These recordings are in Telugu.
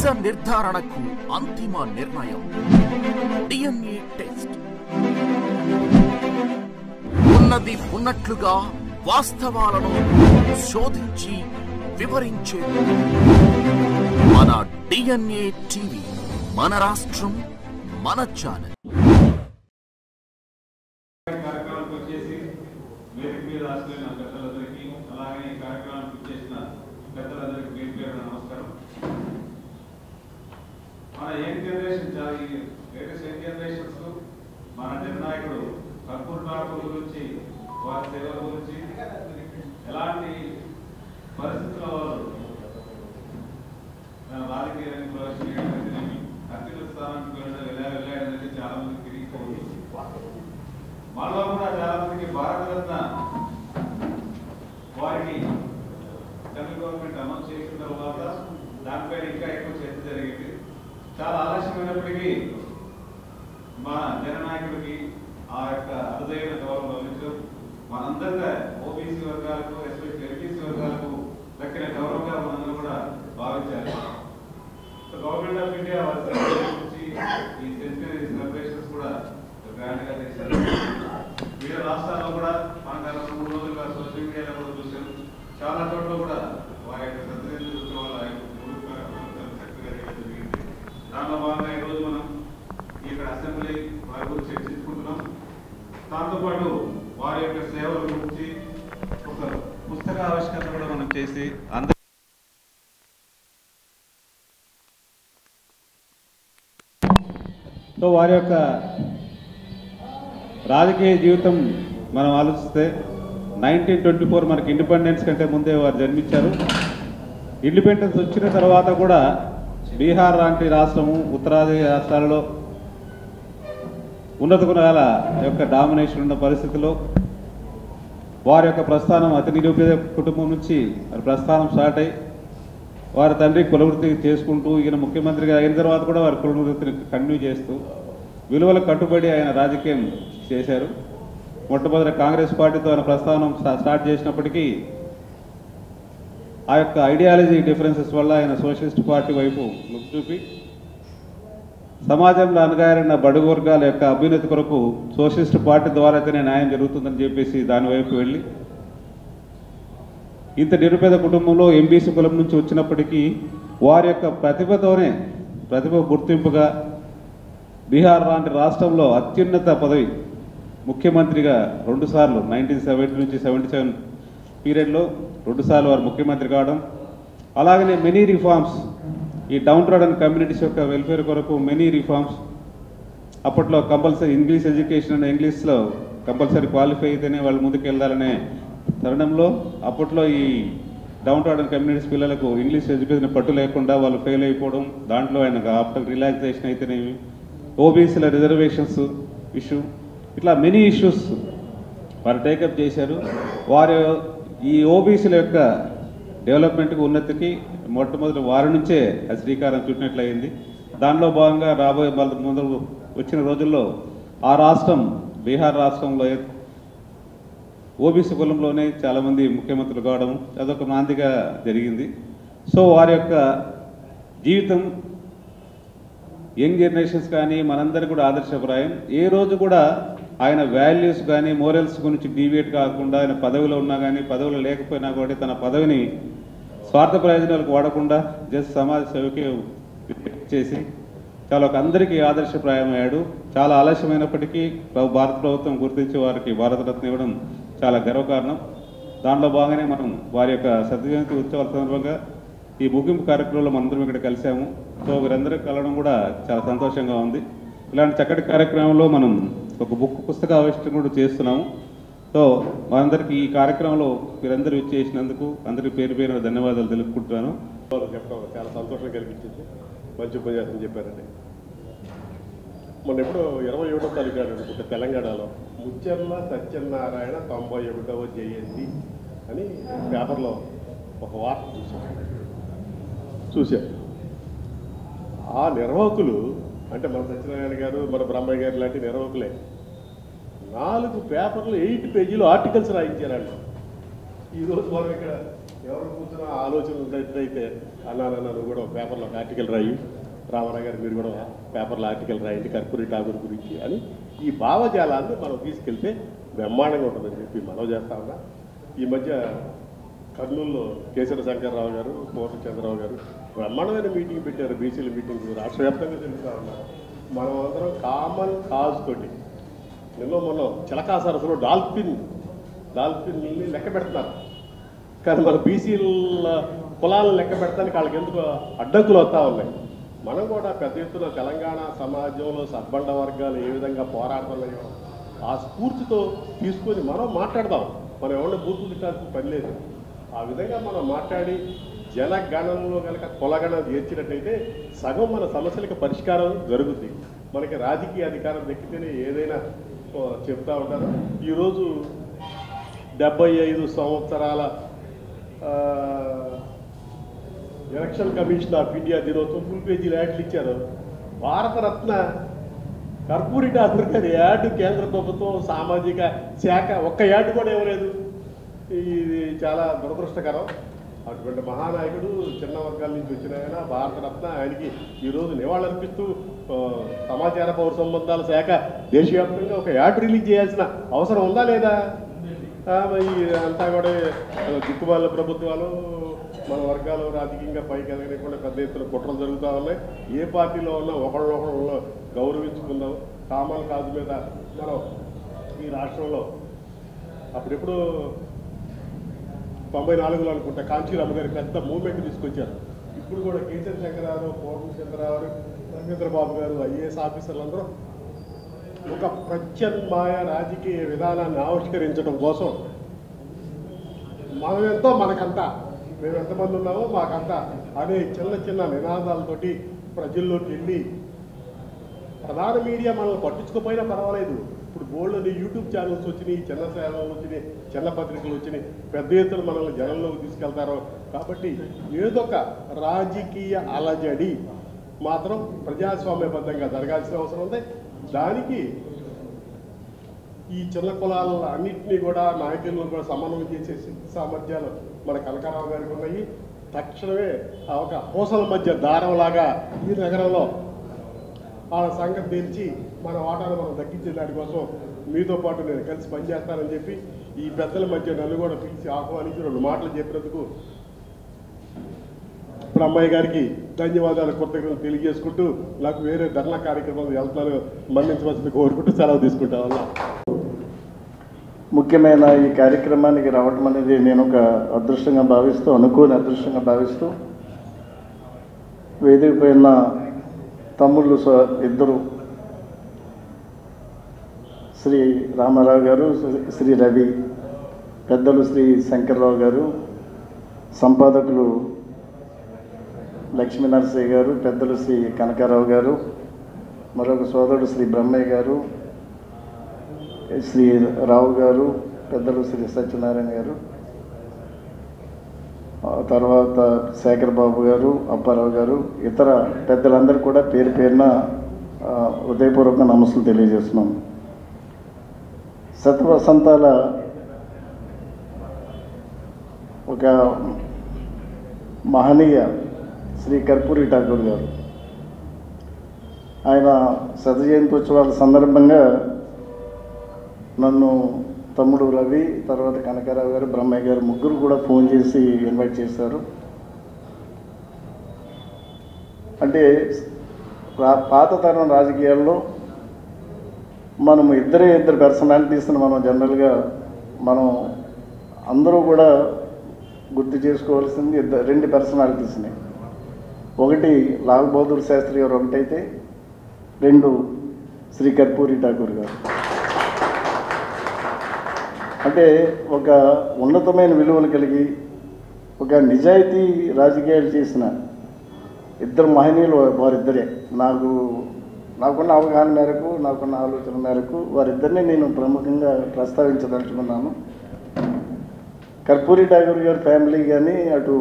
నిజ నిర్ధారణకు అంతిమ నిర్ణయం DNA టెస్ట్. ఉన్నది ఉన్నట్లుగా వాస్తవాలను శోధించి వివరించే మన DNA టీవీ, మన రాష్ట్రం, మన ఛానల్. మన young generation latest young generations మన నిర్ణాయకుడు కర్పూర్ ఠాకూర్ గురించి, వారి సేవల గురించి, ఎలాంటి పరిస్థితుల్లో వాళ్ళు రాజకీయానికి ప్రవేశించడం, అత్యున్నత స్థానానికి వెళ్ళాడనేది చాలా మందికి తిరిగిపోయింది. మనలో కూడా చాలా మందికి భారతరత్న వారికి సెంట్రల్ గవర్నమెంట్ అనౌన్స్ చేసిన తర్వాత దానిపైన ఇంకా ఎక్కువ చర్చ జరిగింది. చాలా ఆలస్యమైనప్పటికీ మన జననాయకుడికి ఆ యొక్క అరుదైన గౌరవం లభించడం, మనందరిగా ఓబీసీ వర్గాలకు, ఎస్పెషల్లీ ఎంపీసీ వర్గాలకు దక్కిన గౌరవంగా మనందరూ కూడా భావించాలి. సో గవర్నమెంట్ ఆఫ్ ఇండియా వారి ఈ సెంచరీ సెలబ్రేషన్స్ కూడా గ్రాండ్ గా చేశారు. వివిధ రాష్ట్రాల్లో కూడా మన గత 3 రోజులుగా సోషల్ మీడియాలో కూడా చూసాం. చాలా చోట్ల కూడా వారి యొక్క సత్యవేంద్ర ఉత్సవాల దాంట్లో భాగంగా ఈరోజు మనం ఇక్కడ అసెంబ్లీ వారి గురించి చర్చించుకుంటున్నాం. దాంతోపాటు వారి యొక్క సేవల గురించి ఒక పుస్తక ఆవిష్కరణ కూడా మనం చేసి సో వారి యొక్క రాజకీయ జీవితం మనం ఆలోచిస్తే 1924 మనకి ఇండిపెండెన్స్ కంటే ముందే వారు జన్మించారు. ఇండిపెండెన్స్ వచ్చిన తర్వాత కూడా బీహార్ లాంటి రాష్ట్రము, ఉత్తరాది రాష్ట్రాలలో ఉన్నత కులాల యొక్క డామినేషన్ ఉన్న పరిస్థితిలో వారి యొక్క ప్రస్థానం అతి నిరుపేద కుటుంబం నుంచి వారి ప్రస్థానం స్టార్ట్ అయ్యి వారి తండ్రి కులవృత్తి చేసుకుంటూ ఈయన ముఖ్యమంత్రిగా అయిన తర్వాత కూడా వారి కులవృత్తిని కంటిన్యూ చేస్తూ విలువలకు కట్టుబడి ఆయన రాజకీయం చేశారు. మొట్టమొదటి కాంగ్రెస్ పార్టీతో ఆయన ప్రస్థానం స్టార్ట్ చేసినప్పటికీ ఆ యొక్క ఐడియాలజీ డిఫరెన్సెస్ వల్ల ఆయన సోషలిస్ట్ పార్టీ వైపు మొగ్గు చూపి సమాజంలో అణగారిన బడుగు వర్గాల యొక్క అభ్యున్నతి కొరకు సోషలిస్ట్ పార్టీ ద్వారానే న్యాయం జరుగుతుందని చెప్పేసి దాని వైపు వెళ్ళి ఇంత నిరుపేద కుటుంబంలో ఎంబీసీ కులం నుంచి వచ్చినప్పటికీ వారి యొక్క ప్రతిభ గుర్తింపుగా బీహార్ లాంటి రాష్ట్రంలో అత్యున్నత పదవి ముఖ్యమంత్రిగా 2 సార్లు 1970 నుంచి 77 పీరియడ్లో 2 సార్లు వారు ముఖ్యమంత్రి కావడం, అలాగనే మెనీ రిఫార్మ్స్ ఈ డౌన్ ట్రోడన్ కమ్యూనిటీస్ యొక్క వెల్ఫేర్ కొరకు మెనీ రిఫార్మ్స్. అప్పట్లో కంపల్సరీ ఇంగ్లీష్ ఎడ్యుకేషన్ అండ్ ఇంగ్లీష్లో కంపల్సరీ క్వాలిఫై అయితేనే వాళ్ళు ముందుకు వెళ్ళాలనే తరుణంలో అప్పట్లో ఈ డౌన్ ట్రోడన్ కమ్యూనిటీస్ పిల్లలకు ఇంగ్లీష్ ఎడ్యుకేషన్ పట్టు లేకుండా వాళ్ళు ఫెయిల్ అయిపోవడం, దాంట్లో ఆయన ఆఫ్టర్ రిలాక్సేషన్ అయితేనేమి ఓబీసీల రిజర్వేషన్స్ ఇష్యూ, ఇట్లా మెనీ ఇష్యూస్ వారు టేకప్ చేశారు. వారు ఈ ఓబీసీల యొక్క డెవలప్మెంట్కి, ఉన్నతికి మొట్టమొదటి వారి నుంచే శ్రీకారం చుట్టినట్లయింది. దానిలో భాగంగా రాబోయే ముందు వచ్చిన రోజుల్లో ఆ రాష్ట్రం బీహార్ రాష్ట్రంలో ఓబీసీ కులంలోనే చాలామంది ముఖ్యమంత్రులు కావడం అదొక నాందిగా జరిగింది. సో వారి యొక్క జీవితం యంగ్ జనరేషన్స్ కానీ మనందరికీ కూడా ఆదర్శప్రాయం. ఏ రోజు కూడా ఆయన వాల్యూస్ కానీ మోరల్స్ గురించి డీవియేట్ కాకుండా, ఆయన పదవిలో ఉన్నా కానీ పదవిలో లేకపోయినా కూడా తన పదవిని స్వార్థ ప్రయోజనాలకు వాడకుండా జస్ట్ సమాజ సేవకి చేసి చాలా అందరికీ ఆదర్శప్రాయమయ్యాడు. చాలా ఆలస్యమైనప్పటికీ భారత ప్రభుత్వం గుర్తించి వారికి భారతరత్న ఇవ్వడం చాలా గర్వకారణం. దాంట్లో భాగంగానే మనం వారి యొక్క జయంతి ఉత్సవాల సందర్భంగా ఈ ముగింపు కార్యక్రమంలో మనందరం ఇక్కడ కలిసాము. సో వీరందరూ కలవడం కూడా చాలా సంతోషంగా ఉంది. ఇలాంటి చక్కటి కార్యక్రమంలో మనం ఒక పుస్తక ఆవిష్కరణ కూడా చేస్తున్నాము. సో మనందరికీ ఈ కార్యక్రమంలో మీరందరూ ఇచ్చేసినందుకు అందరికీ పేరు పేరు ధన్యవాదాలు తెలుపుకుంటున్నాను. చెప్పడం చాలా సంతోషం కలిగించింది. మంచి ఉపన్యాసం చెప్పారండి. మొన్న ఎప్పుడో 21వ తారీఖు అనుకుంటే తెలంగాణలో ముచ్చెర్ల సత్యనారాయణ 91వ జయంతి అని పేపర్లో ఒక వార్త చూశాం. ఆ నిర్వాహకులు అంటే మన సత్యనారాయణ గారు, మన బ్రహ్మయ్య గారు లాంటి నిర్వాహకులే 4 పేపర్లు 8 పేజీలు ఆర్టికల్స్ రాయించారండి. ఈరోజు మనం ఇక్కడ ఎవరు కూర్చున్న ఆలోచన ఉన్నట్లయితే అన్నానన్న నువ్వు కూడా ఒక పేపర్లో ఒక ఆర్టికల్ రాయి, రామారావు గారు మీరు కూడా పేపర్లో ఆర్టికల్ రాయండి కర్పూరి ఠాగూర్ గురించి అని ఈ భావజాలాన్ని మనం తీసుకెళ్తే బ్రహ్మాండంగా ఉంటుందని చెప్పి మనం చేస్తా ఉన్నా. ఈ మధ్య కర్నూలులో కేసరి శంకర్రావు గారు, పూర్ణచంద్రరావు గారు బ్రహ్మాండమైన మీటింగ్ పెట్టారు, బీసీల మీటింగ్ రాష్ట్ర వ్యాప్తంగా జరుగుతూ ఉన్నారు. మనం అందరం కామన్ కాజ్ తోటి నిన్న మొన్న చిలకా సరస్సులో డాల్ఫిన్ని లెక్క పెడుతున్నారు. కానీ మన బీసీల కులాలను లెక్క పెడతానికి వాళ్ళకి ఎందుకు అడ్డంకులు వస్తూ ఉన్నాయి. మనం కూడా పెద్ద ఎత్తున తెలంగాణ సమాజంలో సద్బండ వర్గాలు ఏ విధంగా పోరాడుతున్నాయో ఆ స్ఫూర్తితో తీసుకొని మనం మాట్లాడదాం. మనం ఎవరిని బూతులు తిట్టాల్సిన పని లేదు. ఆ విధంగా మనం మాట్లాడి జనగణనలో కనుక కులగణన చేర్చినట్టయితే సగం మన సమస్యలకు పరిష్కారం జరుగుతుంది. మనకి రాజకీయ అధికారం దక్కితేనే ఏదైనా చెప్తా ఉంటారు. ఈరోజు 75 సంవత్సరాల ఎలక్షన్ కమిషన్ ఆఫ్ ఇండియా దినోత్సవం ఫుల్ పేజీలు యాడ్లు ఇచ్చారు. భారతరత్న కర్పూరి ఠాకూర్ గారి యాడ్ కేంద్ర ప్రభుత్వం సామాజిక శాఖ ఒక్క యాడ్ కూడా ఇవ్వలేదు. ఇది చాలా దురదృష్టకరం. అటువంటి మహానాయకుడు చిన్న వర్గాల నుంచి వచ్చిన ఆయన భారతరత్న, ఆయనకి ఈరోజు నివాళులర్పిస్తూ సమాచార పౌర సంబంధాల శాఖ దేశవ్యాప్తంగా ఒక యాడ్ రిలీజ్ చేయాల్సిన అవసరం ఉందా లేదా? అంతా కూడా దిక్కుమాల ప్రభుత్వాలు మన వర్గాలు రాజకీయంగా పైకి ఎదగకుండా పెద్ద ఎత్తున కుట్రలు జరుగుతూ ఉన్నాయి. ఏ పార్టీలో ఉన్నా ఒకళ్ళొకళ్ళు గౌరవించుకుందాం. కామన్ కాజు మీద మనం ఈ రాష్ట్రంలో అప్పుడెప్పుడు 94లో అనుకుంటా కాంచీరామ్ గారి పెద్ద మూవ్మెంట్ తీసుకొచ్చారు. ఇప్పుడు కూడా కేసరి శంకరరావు, పూర్ణచంద్రరావు, రవీంద్రబాబు గారు ఐఏఎస్ ఆఫీసర్లు అందరూ ఒక ప్రత్యామ్నాయ రాజకీయ విధానాన్ని ఆవిష్కరించడం కోసం మనమెంతో మనకంతా, మేము ఎంతమంది ఉన్నామో మాకంతా అనే చిన్న చిన్న నినాదాలతోటి ప్రజల్లోకి వెళ్ళి ప్రధాన మీడియా మనల్ని పట్టించుకోపోయినా పర్వాలేదు. ఇప్పుడు బోల్డ్ని యూట్యూబ్ ఛానల్స్ వచ్చినాయి, చిన్న ఛానళ్ళు వచ్చినాయి, చిన్న పత్రికలు వచ్చినాయి, పెద్ద ఎత్తున మనల్ని జనంలోకి తీసుకెళ్తారు. కాబట్టి ఏదొక రాజకీయ అలజడి మాత్రం ప్రజాస్వామ్యబద్ధంగా జరగాల్సిన అవసరం ఉంది. దానికి ఈ చిన్న కులాల అన్నింటినీ కూడా నాయకులను కూడా సమన్వయం చేసే సామర్థ్యాలు మన కనకారావు గారికి ఉన్నాయి. తక్షణమే ఒక పూసల మధ్య దారంలాగా ఈ నగరంలో ఆ సంగతి తెలిసి మన వాటాను మనం దక్కించే దానికోసం మీతో పాటు నేను కలిసి పనిచేస్తానని చెప్పి ఈ పెద్దల మధ్య నన్ను కూడా పిలిచి ఆహ్వానించి 2 మాటలు చెప్పినందుకు బ్రహ్మయ్య గారికి ధన్యవాదాలు, కృతజ్ఞతలు తెలియజేసుకుంటూ నాకు వేరే ధర్నా కార్యక్రమాలు వెళ్తాను మన్నించవలసింది కోరుకుంటూ సెలవు తీసుకుంటా ఉన్నా. ముఖ్యమైన ఈ కార్యక్రమానికి రావడం అనేది నేను ఒక అదృష్టంగా భావిస్తూ, అనుకోని అదృష్టంగా భావిస్తూ, వేదిక పైన తమ్ముళ్ళు ఇద్దరు, శ్రీ రామారావు గారు, శ్రీ రవి, పెద్దలు శ్రీ శంకర్రావు గారు, సంపాదకులు లక్ష్మీనరసయ్య గారు, పెద్దలు శ్రీ కనకారావు గారు, మరొక సోదరుడు శ్రీ బ్రహ్మయ్య గారు, శ్రీ రావు గారు, పెద్దలు శ్రీ సత్యనారాయణ గారు, తర్వాత శేఖర్ బాబు గారు, అప్పారావు గారు, ఇతర పెద్దలందరూ కూడా పేరు పేరున హృదయపూర్వక నమస్సులు తెలియజేస్తున్నాం. శతవసంతాల ఒక మహనీయ శ్రీ కర్పూరి ఠాకూర్ గారు, ఆయన శత జయంత్యోత్సవాల సందర్భంగా నన్ను తమ్ముడు రవి, తర్వాత కనకారావు గారు, బ్రహ్మయ్య గారు ముగ్గురు కూడా ఫోన్ చేసి ఇన్వైట్ చేశారు. అంటే పాత తరం రాజకీయాల్లో మనము ఇద్దరు పర్సనాలిటీస్ని మనం జనరల్గా మనం అందరూ కూడా గుర్తు చేసుకోవాల్సింది 2 పర్సనాలిటీస్ని. ఒకటి లాల్ బహదూర్ శాస్త్రి గారు ఒకటైతే, 2 శ్రీ కర్పూరి ఠాకూర్ గారు. అంటే ఒక ఉన్నతమైన విలువలు కలిగి ఒక నిజాయితీ రాజకీయాలు చేసిన ఇద్దరు మహనీయులు వారిద్దరే. నాకున్న అవగాహన మేరకు, నాకున్న ఆలోచన మేరకు వారిద్దరిని నేను ప్రముఖంగా ప్రస్తావించదలుచుకున్నాను. కర్పూరి ఠాకూర్ గారి ఫ్యామిలీ కానీ, అటు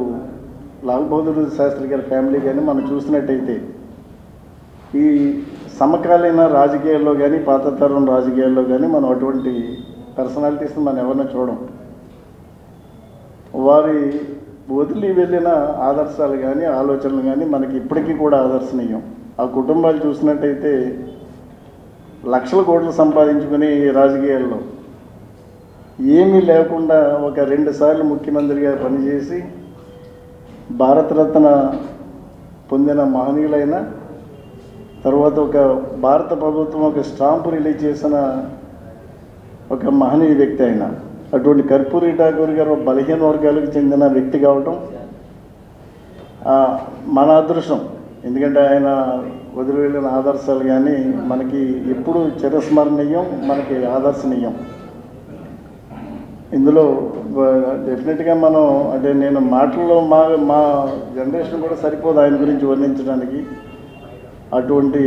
లాల్ బహదూర్ శాస్త్రి గారి ఫ్యామిలీ కానీ మనం చూసినట్టయితే ఈ సమకాలీన రాజకీయాల్లో కానీ, పాత తరం రాజకీయాల్లో కానీ మనం అటువంటి పర్సనాలిటీస్ని మనం ఎవరిని చూడం. వారి వదిలి వెళ్ళిన ఆదర్శాలు కానీ ఆలోచనలు కానీ మనకి ఇప్పటికీ కూడా ఆదర్శనీయం. ఆ కుటుంబాలు చూసినట్టయితే లక్షల కోట్లు సంపాదించుకుని రాజకీయాల్లో ఏమీ లేకుండా ఒక 2 సార్లు ముఖ్యమంత్రిగా పనిచేసి భారతరత్న పొందిన మహనీయులైన తర్వాత ఒక భారత ప్రభుత్వం ఒక స్టాంపు రిలీజ్ చేసిన ఒక మహనీయ వ్యక్తి అయిన అటువంటి కర్పూరి ఠాకూర్ గారు బలహీన వర్గాలకు చెందిన వ్యక్తి కావటం మన అదృష్టం. ఎందుకంటే ఆయన వదిలి వెళ్ళిన ఆదర్శాలు కానీ మనకి ఎప్పుడు చిరస్మరణీయం, మనకి ఆదర్శనీయం. ఇందులో డెఫినెట్గా మనం అంటే నేను మాటల్లో మా జనరేషన్ కూడా సరిపోదు ఆయన గురించి వర్ణించడానికి. అటువంటి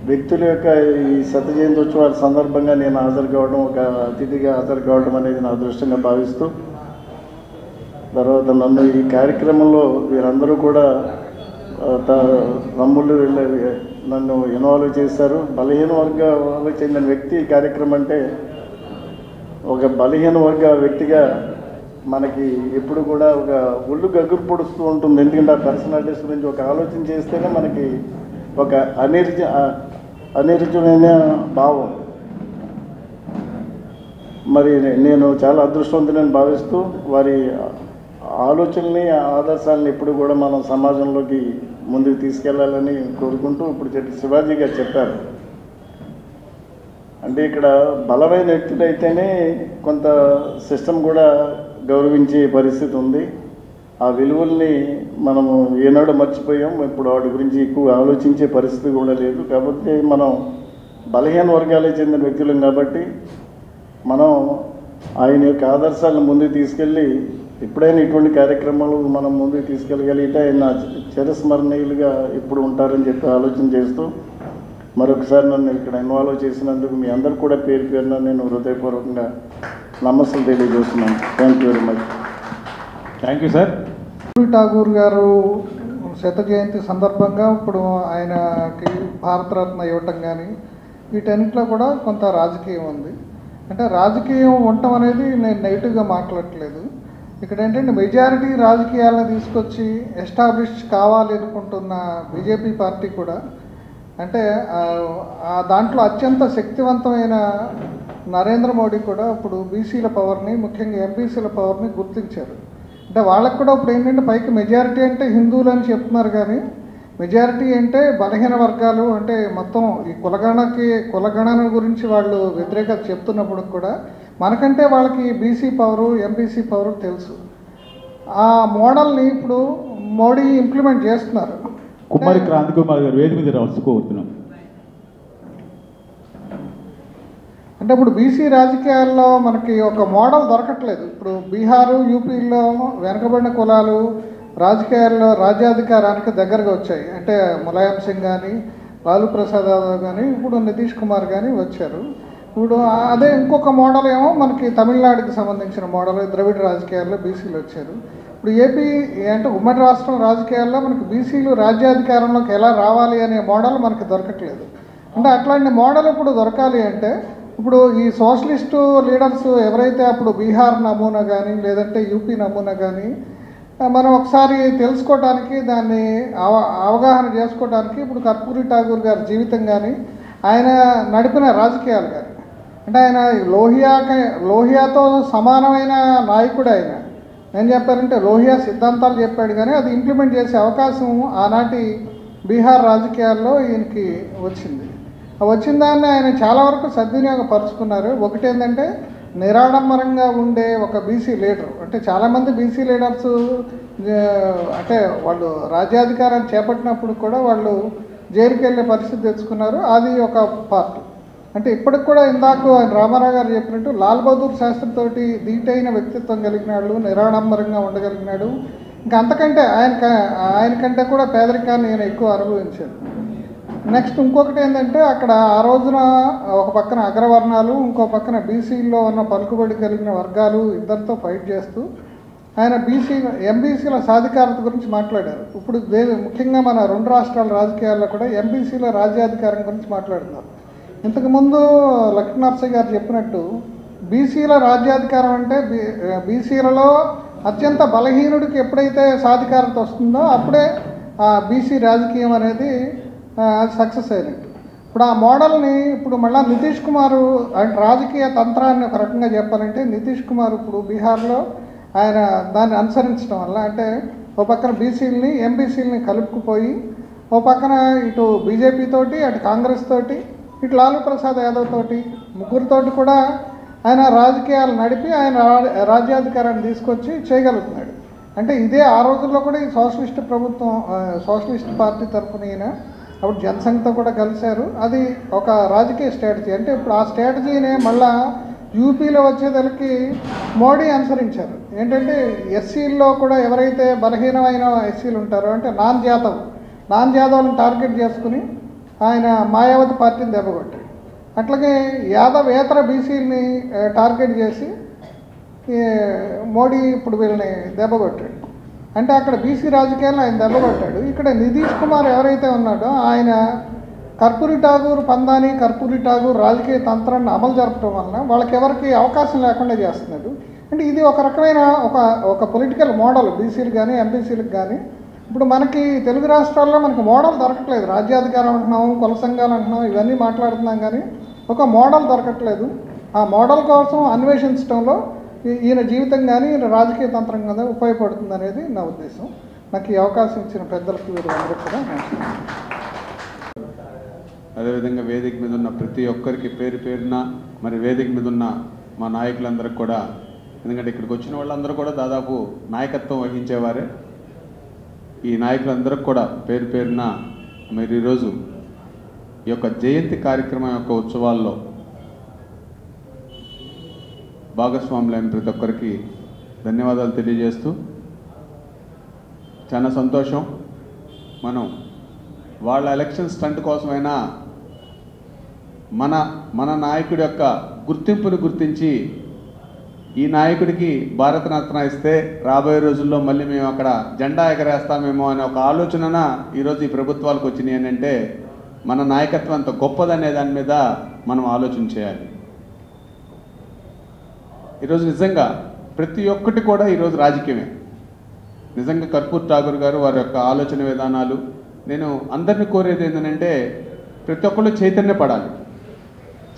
వ్యక్తుల యొక్క ఈ శత జయంత్యోత్సవాల సందర్భంగా నేను హాజరు కావడం, ఒక అతిథిగా హాజరు కావడం అనేది నా అదృష్టంగా భావిస్తూ, తర్వాత నన్ను ఈ కార్యక్రమంలో వీరందరూ కూడా తమ్ముళ్ళు నన్ను ఇన్వాల్వ్ చేశారు. బలహీన వర్గాలకు చెందిన వ్యక్తి ఈ కార్యక్రమం అంటే ఒక బలహీన వర్గ వ్యక్తిగా మనకి ఎప్పుడు కూడా ఒక ఒళ్ళు గగురు పొడుస్తూ ఉంటుంది. ఎందుకంటే ఆ పర్సనాలిటీస్ గురించి ఒక ఆలోచన చేస్తేనే మనకి ఒక అనిర్జునైన భావం. మరి నేను చాలా అదృష్టవంతులని భావిస్తూ వారి ఆలోచనల్ని ఆదర్శాలను ఎప్పుడు కూడా మనం సమాజంలోకి ముందుకు తీసుకెళ్లాలని కోరుకుంటూ, ఇప్పుడు శివాజీ గారు చెప్పారు అంటే ఇక్కడ బలమైన వ్యక్తులు అయితేనే కొంత సిస్టమ్ కూడా గౌరవించే పరిస్థితి ఉంది. ఆ విలువల్ని మనము ఏనాడు మర్చిపోయాం. ఇప్పుడు వాటి గురించి ఎక్కువ ఆలోచించే పరిస్థితి కూడా లేదు. కాబట్టి మనం బలహీన వర్గాలకు చెందిన వ్యక్తులం కాబట్టి మనం ఆయన యొక్క ఆదర్శాలను ముందుకు తీసుకెళ్ళి ఎప్పుడైనా ఇటువంటి కార్యక్రమాలు మనం ముందుకు తీసుకెళ్ళగలిగితే ఆయన చిరస్మరణీయులుగా ఇప్పుడు ఉంటారని చెప్పి ఆలోచన చేస్తూ మరొకసారి నన్ను ఇక్కడ ఇన్వాల్వ్ చేసినందుకు మీ అందరు కూడా పేరు పేరున నేను హృదయపూర్వకంగా నమస్సులు తెలియజేస్తున్నాను. Thank you very much. Thank you sir. Tagore గారు శత జయంతి సందర్భంగా ఇప్పుడు ఆయనకి భారతరత్న ఇవ్వటం కానీ వీటన్నిటిలో కూడా కొంత రాజకీయం ఉంది. అంటే రాజకీయం ఉండటం అనేది నేను నెగిటివ్గా మాట్లాడట్లేదు. ఇక్కడ ఏంటంటే మెజారిటీ రాజకీయాలను తీసుకొచ్చి ఎస్టాబ్లిష్ కావాలి అనుకుంటున్న బీజేపీ పార్టీ కూడా అంటే దాంట్లో అత్యంత శక్తివంతమైన నరేంద్ర మోడీ కూడా ఇప్పుడు బీసీల పవర్ని, ముఖ్యంగా ఎంబీసీల పవర్ని గుర్తించారు. అంటే వాళ్ళకు కూడా ఇప్పుడు ఏంటంటే పైకి మెజారిటీ అంటే హిందువులు అని చెప్తున్నారు కానీ మెజారిటీ అంటే బలహీన వర్గాలు అంటే మొత్తం ఈ కులగణన గురించి వాళ్ళు వ్యతిరేకత చెప్తున్నప్పుడు కూడా మనకంటే వాళ్ళకి బీసీ పవరు, ఎంబీసీ పవరు తెలుసు. ఆ మోడల్ని ఇప్పుడు మోడీ ఇంప్లిమెంట్ చేస్తున్నారు. కుమారి క్రాంతి కుమార్ గారు వేది మీద రాసుకోబోతున్నాం. అంటే ఇప్పుడు బీసీ రాజకీయాల్లో మనకి ఒక మోడల్ దొరకట్లేదు. ఇప్పుడు బీహారు, యూపీలో వెనకబడిన కులాలు రాజకీయాల్లో రాజ్యాధికారానికి దగ్గరగా వచ్చాయి. అంటే ములాయం సింగ్ కానీ, లాలూ ప్రసాద్ యాదవ్ కానీ, ఇప్పుడు నితీష్ కుమార్ కానీ వచ్చారు. ఇప్పుడు అదే ఇంకొక మోడల్ ఏమో మనకి తమిళనాడుకి సంబంధించిన మోడల్, ద్రవిడ రాజకీయాల్లో బీసీలు వచ్చారు. ఇప్పుడు ఏపీ అంటే ఉమ్మడి రాష్ట్రం రాజకీయాల్లో మనకి బీసీలు రాజ్యాధికారంలోకి ఎలా రావాలి అనే మోడల్ మనకి దొరకట్లేదు. అంటే అట్లాంటి మోడల్ ఇప్పుడు దొరకాలి అంటే ఇప్పుడు ఈ సోషలిస్టు లీడర్స్ ఎవరైతే అప్పుడు బీహార్ నమూనా కానీ లేదంటే యూపీ నమూనా కానీ మనం ఒకసారి తెలుసుకోవడానికి, దాన్ని అవగాహన చేసుకోవడానికి ఇప్పుడు కర్పూరి ఠాగూర్ గారి జీవితం కానీ ఆయన నడిపిన రాజకీయాలు కానీ అంటే ఆయన లోహియాతో సమానమైన నాయకుడు ఆయన. ఏం చెప్పారంటే లోహియా సిద్ధాంతాలు చెప్పాడు కానీ అది ఇంప్లిమెంట్ చేసే అవకాశం ఆనాటి బీహార్ రాజకీయాల్లో ఈయనకి వచ్చింది. వచ్చిన దాన్ని ఆయన చాలా వరకు సద్వినియోగపరుచుకున్నారు. ఒకటి ఏంటంటే నిరాడంబరంగా ఉండే ఒక బీసీ లీడర్. అంటే చాలామంది బీసీ లీడర్స్ అంటే వాళ్ళు రాజ్యాధికారాన్ని చేపట్టినప్పుడు కూడా వాళ్ళు జైలుకి వెళ్ళే పరిస్థితి తెచ్చుకున్నారు. అది ఒక పార్ట్. అంటే ఇప్పటికి కూడా ఇందాక ఆయన రామారావు గారు చెప్పినట్టు లాల్ బహదూర్ శాస్త్రితోటి ధీటైన వ్యక్తిత్వం కలిగినాడు, నిరాడంబరంగా ఉండగలిగినాడు. ఇంకా అంతకంటే ఆయనకంటే కూడా పేదరికాన్ని నేను ఎక్కువ అనుభవించాను. నెక్స్ట్ ఇంకొకటి ఏంటంటే అక్కడ ఆ రోజున ఒక పక్కన అగ్రవర్ణాలు, ఇంకో పక్కన బీసీల్లో ఉన్న పలుకుబడి కలిగిన వర్గాలు ఇద్దరితో ఫైట్ చేస్తూ ఆయన ఎంబీసీల సాధికారత గురించి మాట్లాడారు. ఇప్పుడు ముఖ్యంగా మన 2 రాష్ట్రాల రాజకీయాల్లో కూడా ఎంబీసీల రాజ్యాధికారం గురించి మాట్లాడుతున్నారు. ఇంతకుముందు లక్ష్మీనరసింహ గారు చెప్పినట్టు బీసీల రాజ్యాధికారం అంటే బీసీలలో అత్యంత బలహీనుడికి ఎప్పుడైతే సాధికారత వస్తుందో అప్పుడే బీసీ రాజకీయం అనేది సక్సెస్ అయినట్టు. ఇప్పుడు ఆ మోడల్ని ఇప్పుడు మళ్ళీ నితీష్ కుమార్ రాజకీయ తంత్రాన్ని ఒక రకంగా చెప్పాలంటే నితీష్ కుమార్ ఇప్పుడు బీహార్లో ఆయన దాన్ని అనుసరించడం వల్ల అంటే ఓ పక్కన బీసీలని ఎంబీసీలని కలుపుకుపోయి ఓ పక్కన ఇటు బీజేపీ తోటి అటు కాంగ్రెస్ తోటి ఇటు లాలూ ప్రసాద్ యాదవ్ తోటి ముగ్గురితోటి కూడా ఆయన రాజకీయాలు నడిపి ఆయన రాజ్యాధికారాన్ని తీసుకొచ్చి చేయగలుగుతున్నాడు. అంటే ఇదే ఆ రోజుల్లో కూడా ఈ సోషలిస్ట్ ప్రభుత్వం సోషలిస్ట్ పార్టీ తరఫున ఈయన అప్పుడు జనసంఘతో కూడా కలిశారు. అది ఒక రాజకీయ స్ట్రాటజీ. అంటే ఇప్పుడు ఆ స్ట్రాటజీనే మళ్ళా యూపీలో వచ్చేదలకి మోడీ అనుసరించారు. ఏంటంటే ఎస్సీల్లో కూడా ఎవరైతే బలహీనమైన ఎస్సీలు ఉంటారో అంటే నాన్ జాదవ్లను టార్గెట్ చేసుకుని ఆయన మాయావతి పార్టీని దెబ్బకొట్టాడు. అట్లాగే యాదవేతర బీసీలని టార్గెట్ చేసి మోడీ ఇప్పుడు వీళ్ళని దెబ్బకొట్టాడు. అంటే అక్కడ బీసీ రాజకీయాలను ఆయన దెబ్బకొట్టాడు. ఇక్కడ నితీష్ కుమార్ ఎవరైతే ఉన్నాడో ఆయన కర్పూరి ఠాగూర్ పందాని కర్పూరి ఠాగూర్ రాజకీయ తంత్రాన్ని అమలు జరపడం వలన వాళ్ళకి ఎవరికి అవకాశం లేకుండా చేస్తున్నాడు. అంటే ఇది ఒక రకమైన ఒక పొలిటికల్ మోడల్ బీసీలు కానీ ఎంబీసీలకు కానీ. ఇప్పుడు మనకి తెలుగు రాష్ట్రాల్లో మనకి మోడల్ దొరకట్లేదు. రాజ్యాధికారం అంటున్నాము, కుల సంఘాలు అంటున్నాం, ఇవన్నీ మాట్లాడుతున్నాం కానీ ఒక మోడల్ దొరకట్లేదు. ఆ మోడల్ కోసం అన్వేషించడంలో ఈయన జీవితం కానీ ఈయన రాజకీయ తంత్రం కానీ ఉపయోగపడుతుంది అనేది నా ఉద్దేశం. నాకు ఈ అవకాశం ఇచ్చిన పెద్దలకు వీరందరికీ కూడా నమస్కారం. అదేవిధంగా వేదిక మీద ఉన్న ప్రతి ఒక్కరికి పేరు పేరున మరి వేదిక మీద ఉన్న మా నాయకులందరికీ కూడా, ఎందుకంటే ఇక్కడికి వచ్చిన వాళ్ళందరూ కూడా దాదాపు నాయకత్వం వహించేవారే. ఈ నాయకులందరికీ కూడా పేరు పేరున మరి ఈరోజు ఈ యొక్క జయంతి కార్యక్రమం యొక్క ఉత్సవాల్లో భాగస్వాములైన ప్రతి ఒక్కరికి ధన్యవాదాలు తెలియజేస్తూ, చాలా సంతోషం. మనం వాళ్ళ ఎలక్షన్ స్టంట్ కోసమైనా మన నాయకుడి యొక్క గుర్తింపును గుర్తించి ఈ నాయకుడికి భారతరత్న ఇస్తే రాబోయే రోజుల్లో మళ్ళీ మేము అక్కడ జెండా ఎగరేస్తామేమో అనే ఒక ఆలోచన ఈరోజు ఈ ప్రభుత్వాలకు వచ్చినాయి అని అంటే మన నాయకత్వం అంత గొప్పదనే దాని మీద మనం ఆలోచన చేయాలి. ఈరోజు నిజంగా ప్రతి ఒక్కటి కూడా ఈరోజు రాజకీయమే. నిజంగా కర్పూర్ ఠాగూర్ గారు వారి యొక్క ఆలోచన విధానాలు, నేను అందరినీ కోరేది ఏంటంటే ప్రతి ఒక్కళ్ళు చైతన్యపడాలి,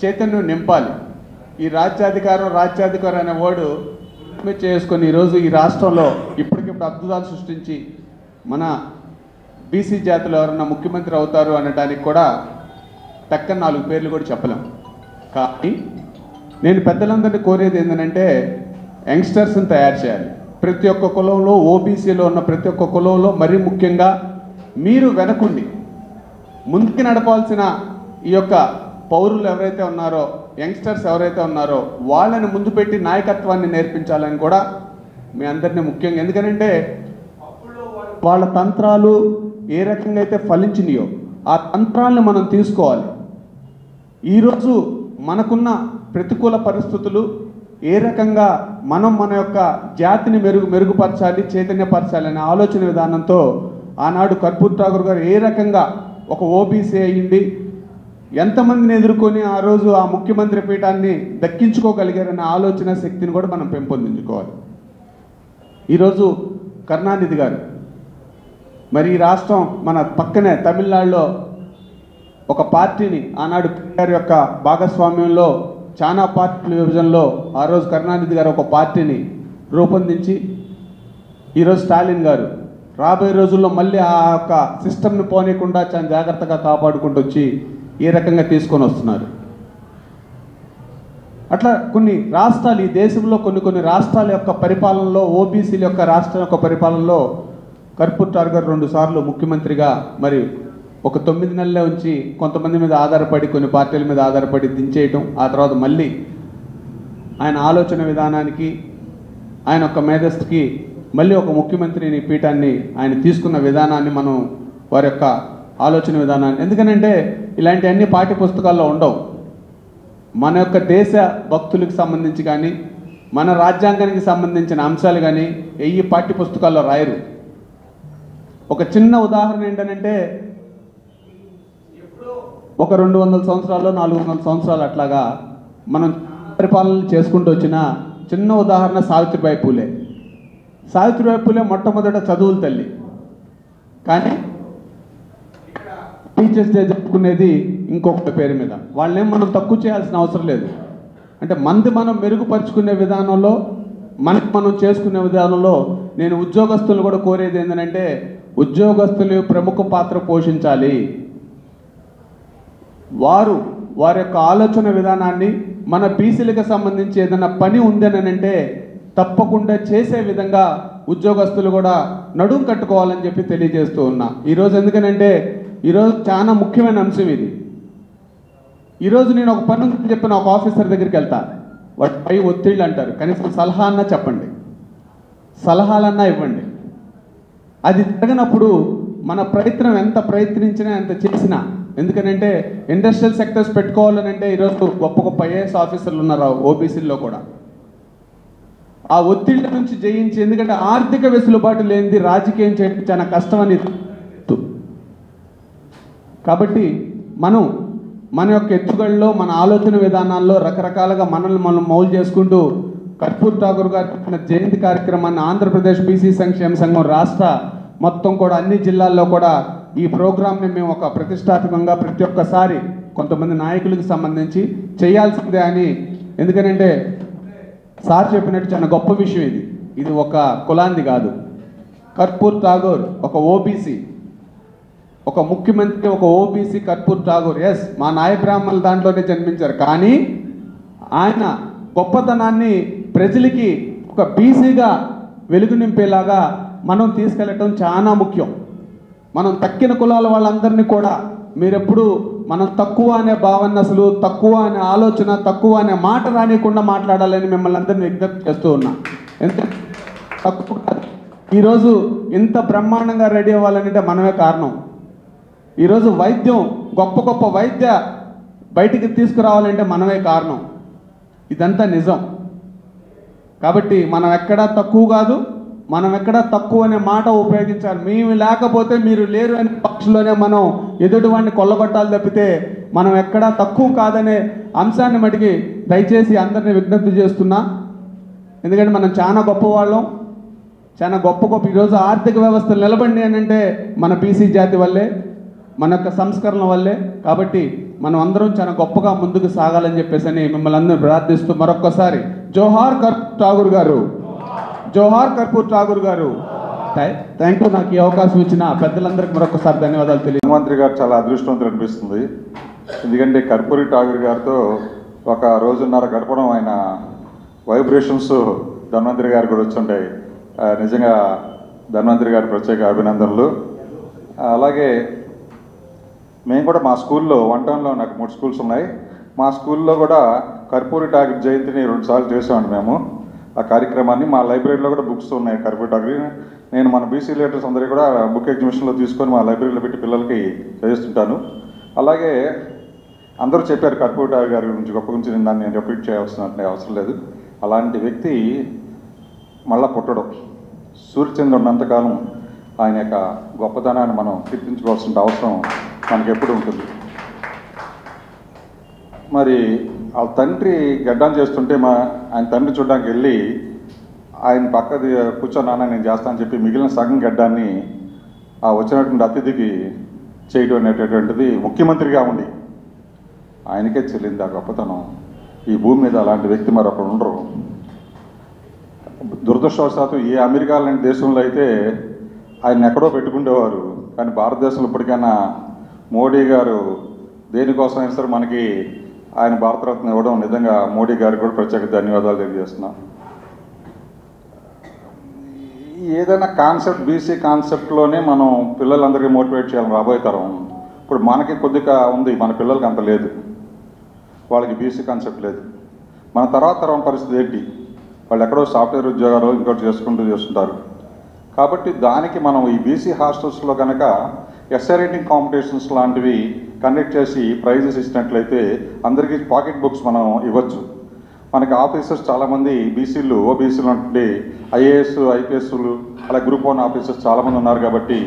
చైతన్యం నింపాలి. ఈ రాజ్యాధికారం అనే వర్డ్ చేసుకొని ఈరోజు ఈ రాష్ట్రంలో ఇప్పటికిప్పుడు అద్భుతాలు సృష్టించి మన బీసీ జాతిలో ఎవరన్నా ముఖ్యమంత్రి అవుతారు అనడానికి కూడా టక్కన 4 పేర్లు కూడా చెప్పలేం. కానీ నేను పెద్దలందరినీ కోరేది ఏంటంటే యంగ్స్టర్స్ని తయారు చేయాలి. ప్రతి ఒక్క కులంలో, ఓబీసీలో ఉన్న ప్రతి ఒక్క కులంలో మరీ ముఖ్యంగా మీరు వెనకుండి ముందుకు నడపాల్సిన ఈ యొక్క పౌరులు ఎవరైతే ఉన్నారో, యంగ్స్టర్స్ ఎవరైతే ఉన్నారో వాళ్ళని ముందు పెట్టి నాయకత్వాన్ని నేర్పించాలని కూడా మీ అందరినీ ముఖ్యంగా, ఎందుకంటే వాళ్ళ తంత్రాలు ఏ రకంగా అయితే ఫలించినాయో ఆ తంత్రాలను మనం తీసుకోవాలి. ఈరోజు మనకున్న ప్రతికూల పరిస్థితులు ఏ రకంగా మనం మన యొక్క జాతిని మెరుగుపరచాలి, చైతన్యపరచాలి అనే ఆలోచన విధానంతో ఆనాడు కర్పూర్ ఠాగూర్ గారు ఏ రకంగా ఒక ఓబీసీ అయ్యింది, ఎంతమందిని ఎదుర్కొని ఆ రోజు ఆ ముఖ్యమంత్రి పీఠాన్ని దక్కించుకోగలిగారనే ఆలోచన శక్తిని కూడా మనం పెంపొందించుకోవాలి. ఈరోజు కరుణానిధి గారు మరి ఈ రాష్ట్రం మన పక్కనే తమిళనాడులో ఒక పార్టీని ఆనాడు గారి యొక్క భాగస్వామ్యంలో చాలా పార్టీల విభజనలో ఆ రోజు కరుణానిధి గారు ఒక పార్టీని రూపొందించి ఈరోజు స్టాలిన్ గారు రాబోయే రోజుల్లో మళ్ళీ ఆ యొక్క సిస్టమ్ని పోనీయకుండా చాలా జాగ్రత్తగా కాపాడుకుంటూ వచ్చి ఈ రకంగా తీసుకొని వస్తున్నారు. అట్లా కొన్ని రాష్ట్రాలు, ఈ దేశంలో కొన్ని రాష్ట్రాల యొక్క పరిపాలనలో, ఓబీసీల యొక్క రాష్ట్రం యొక్క పరిపాలనలో కర్పూర్ ఠాగూర్ 2 సార్లు ముఖ్యమంత్రిగా మరి ఒక 9 నెలలే ఉంచి కొంతమంది మీద ఆధారపడి, కొన్ని పార్టీల మీద ఆధారపడి దించేయటం, ఆ తర్వాత మళ్ళీ ఆయన ఆలోచన విధానానికి, ఆయన యొక్క మేధస్సుకి మళ్ళీ ఒక ముఖ్యమంత్రిని పీఠాన్ని ఆయన తీసుకున్న విధానాన్ని మనం వారి యొక్క ఆలోచన విధానాన్ని, ఎందుకనంటే ఇలాంటి అన్ని పాఠ్య పుస్తకాల్లో ఉండవు. మన యొక్క దేశ భక్తులకు సంబంధించి కానీ మన రాజ్యాంగానికి సంబంధించిన అంశాలు కానీ ఈ పాఠ్య పుస్తకాల్లో రాయరు. ఒక చిన్న ఉదాహరణ ఏంటంటే ఒక 200 సంవత్సరాల్లో 400 సంవత్సరాలు అట్లాగా మనం పరిపాలన చేసుకుంటూ వచ్చిన చిన్న ఉదాహరణ సావిత్రిబాయి పూలే. సావిత్రిబాయి పూలే మొట్టమొదట చదువుల తల్లి. కానీ టీచర్స్ డే జరుపుకునేది ఇంకొక పేరు మీద. వాళ్ళేం మనం తక్కువ చేయాల్సిన అవసరం లేదు. అంటే మనం మెరుగుపరుచుకునే విధానంలో మనం చేసుకునే విధానంలో నేను ఉద్యోగస్తులు కూడా కోరేది ఏంటంటే, ఉద్యోగస్తులు ప్రముఖ పాత్ర పోషించాలి. వారి యొక్క ఆలోచన విధానాన్ని మన బీసీలకు సంబంధించి ఏదైనా పని ఉందనంటే తప్పకుండా చేసే విధంగా ఉద్యోగస్తులు కూడా నడుం కట్టుకోవాలని చెప్పి తెలియజేస్తూ ఉన్నా. ఈరోజు ఎందుకనంటే ఈరోజు చాలా ముఖ్యమైన అంశం ఇది. ఈరోజు నేను ఒక పని ఉందని చెప్పిన ఒక ఆఫీసర్ దగ్గరికి వెళ్తా, వాటిపై ఒత్తిళ్ళు అంటారు, కనీసం సలహా అన్నా చెప్పండి, సలహాలన్నా ఇవ్వండి. అది జరగనప్పుడు మన ప్రయత్నం ఎంత ప్రయత్నించినా ఎంత చేసినా, ఎందుకనంటే ఇండస్ట్రియల్ సెక్టర్స్ పెట్టుకోవాలనంటే ఈరోజు గొప్ప గొప్ప ఐఏఎస్ ఆఫీసర్లు ఉన్నారు ఓబీసీల్లో కూడా. ఆ ఒత్తిళ్ళ నుంచి జయించి, ఎందుకంటే ఆర్థిక వెసులుబాటు లేనిది రాజకీయం చేయడం చాలా కష్టమని. కాబట్టి మన యొక్క ఎత్తుగడలో మన ఆలోచన విధానాల్లో రకరకాలుగా మనల్ని మనం మౌలు చేసుకుంటూ కర్పూర్ ఠాగూర్ గారి జయంతి కార్యక్రమాన్ని ఆంధ్రప్రదేశ్ బీసీ సంక్షేమ సంఘం రాష్ట్ర మొత్తం కూడా అన్ని జిల్లాల్లో కూడా ఈ ప్రోగ్రామ్ని మేము ఒక ప్రతిష్టాత్మకంగా ప్రతి ఒక్కసారి కొంతమంది నాయకులకు సంబంధించి చేయాల్సిందే అని. ఎందుకనంటే సార్ చెప్పినట్టు చాలా గొప్ప విషయం ఇది ఒక కులాంది కాదు. కర్పూర్ ఠాగూర్ ఒక ఓబీసీ, ఒక ముఖ్యమంత్రి ఒక ఓబీసీ కర్పూర్ ఠాగూర్. ఎస్, మా నాయ బ్రాహ్మణుల దాంట్లోనే జన్మించారు, కానీ ఆయన గొప్పతనాన్ని ప్రజలకి ఒక బీసీగా వెలుగు నింపేలాగా మనం తీసుకెళ్ళటం చాలా ముఖ్యం. మనం తక్కిన కులాల వాళ్ళందరినీ కూడా మీరెప్పుడు మనం తక్కువ అనే భావన, అసలు తక్కువ అనే ఆలోచన, తక్కువ అనే మాట రానియకుండా మాట్లాడాలని మిమ్మల్ని అందరినీ విజ్ఞప్తి చేస్తూ ఉన్నా. ఎందుకంటే తక్కువ ఈరోజు ఇంత బ్రహ్మాండంగా రెడీ అవ్వాలంటే మనమే కారణం. ఈరోజు వైద్యం, గొప్ప గొప్ప వైద్య బయటికి తీసుకురావాలంటే మనమే కారణం. ఇదంతా నిజం. కాబట్టి మనం ఎక్కడా తక్కువ కాదు, మనం ఎక్కడా తక్కువ అనే మాట ఉపయోగించాలి. మేము లేకపోతే మీరు లేరు అనే పక్షంలోనే మనం ఎదుటివాడిని కొల్లగొట్టాలి తప్పితే మనం ఎక్కడా తక్కువ కాదనే అంశాన్ని మటుకి దయచేసి అందరినీ విజ్ఞప్తి చేస్తున్నా. ఎందుకంటే మనం చాలా గొప్పవాళ్ళం, చాలా గొప్ప ఈరోజు ఆర్థిక వ్యవస్థ నిలబడి అంటే మన బీసీ జాతి వల్లే, మన యొక్క సంస్కరణ వల్లే. కాబట్టి మనం అందరం చాలా గొప్పగా ముందుకు సాగాలని చెప్పేసి మిమ్మల్ని అందరూ ప్రార్థిస్తూ మరొక్కసారి జోహార్ కర్పూర్ ఠాగూర్ గారు, జోహార్ కర్పూర్ ఠాగూర్ గారు. Thank you. నాకు ఈ అవకాశం ఇచ్చిన పెద్దలందరికీ మరొకసారి ధన్యవాదాలు తెలియదు. ముఖ్యమంత్రి గారు చాలా అదృష్టవంతులు అనిపిస్తుంది. ఎందుకంటే కర్పూరి ఠాగూర్ గారితో ఒక రోజున్నర గడపడం, ఆయన వైబ్రేషన్స్ ధన్వంతరి గారు కూడా వచ్చుంటాయి. నిజంగా ధన్వంతరి గారి ప్రత్యేక అభినందనలు. అలాగే మేము కూడా మా స్కూల్లో, వన్ టౌన్లో నాకు 3 స్కూల్స్ ఉన్నాయి, మా స్కూల్లో కూడా కర్పూరి ఠాగూర్ జయంతిని 2 సార్లు చేసామండి మేము. ఆ కార్యక్రమాన్ని మా లైబ్రరీలో కూడా బుక్స్ ఉన్నాయి కర్పూరి ఠాగూర్. నేను మన బీసీ లీడర్స్ అందరికీ కూడా బుక్ ఎగ్జిబిషన్లో తీసుకొని మా లైబ్రరీలో పెట్టి పిల్లలకి చదివిస్తుంటాను. అలాగే అందరూ చెప్పారు కర్పూరి ఠాగూర్ గారి గురించి, గొప్ప గురించి దాన్ని నేను రిపీట్ చేయాల్సిన అవసరం లేదు. అలాంటి వ్యక్తి మళ్ళా పుట్టడం, సూర్యచంద్రుడు ఉన్నంతకాలం ఆయన యొక్క గొప్పతనాన్ని మనం కీర్తించుకోవాల్సిన అవసరం మనకి ఎప్పుడు ఉంటుంది. మరి ఆ తండ్రి గడ్డం చేస్తుంటే ఆయన తండ్రి చూడడానికి వెళ్ళి ఆయన పక్కది కూర్చోనాన్న నేను చేస్తానని చెప్పి మిగిలిన సగం గడ్డాన్ని ఆ వచ్చినటువంటి అతిథికి చేయడం అనేటటువంటిది ముఖ్యమంత్రిగా ఉండి ఆయనకే చెల్లింది ఆ గొప్పతనం. ఈ భూమి మీద అలాంటి వ్యక్తి మరొకరు ఉండరు. దురదృష్టవశాత్తు ఏ అమెరికా లాంటి దేశంలో అయితే ఆయన ఎక్కడో పెట్టుకుండేవారు, కానీ భారతదేశంలో ఇప్పటికైనా మోడీ గారు దేనికోసమైనా సరే మనకి ఆయన భారతరత్న ఇవ్వడం నిజంగా మోడీ గారికి కూడా ప్రత్యేక ధన్యవాదాలు తెలియజేస్తున్నాం. ఏదైనా కాన్సెప్ట్, బీసీ కాన్సెప్ట్లోనే మనం పిల్లలందరికీ మోటివేట్ చేయాలి రాబోయే తరం. ఇప్పుడు మనకి కొద్దిగా ఉంది, మన పిల్లలకి అంత లేదు, వాళ్ళకి బీసీ కాన్సెప్ట్ లేదు. మన తర్వాత తరం పరిస్థితి ఏంటి? వాళ్ళు ఎక్కడో సాఫ్ట్వేర్ ఉద్యోగాలు ఇంకోటి చేస్తుంటారు. కాబట్టి దానికి మనం ఈ బీసీ హాస్టల్స్లో కనుక ఎస్ఏ రైటింగ్ కాంపిటీషన్స్ లాంటివి కండక్ట్ చేసి ప్రైజెస్ ఇచ్చినట్లయితే అందరికీ పాకెట్ బుక్స్ మనం ఇవ్వచ్చు. మనకి ఆఫీసర్స్ చాలామంది బీసీలు, ఓబీసీలు అంటే ఐఏఎస్, ఐపీఎస్లు, అలా గ్రూప్ 1 ఆఫీసర్స్ చాలామంది ఉన్నారు. కాబట్టి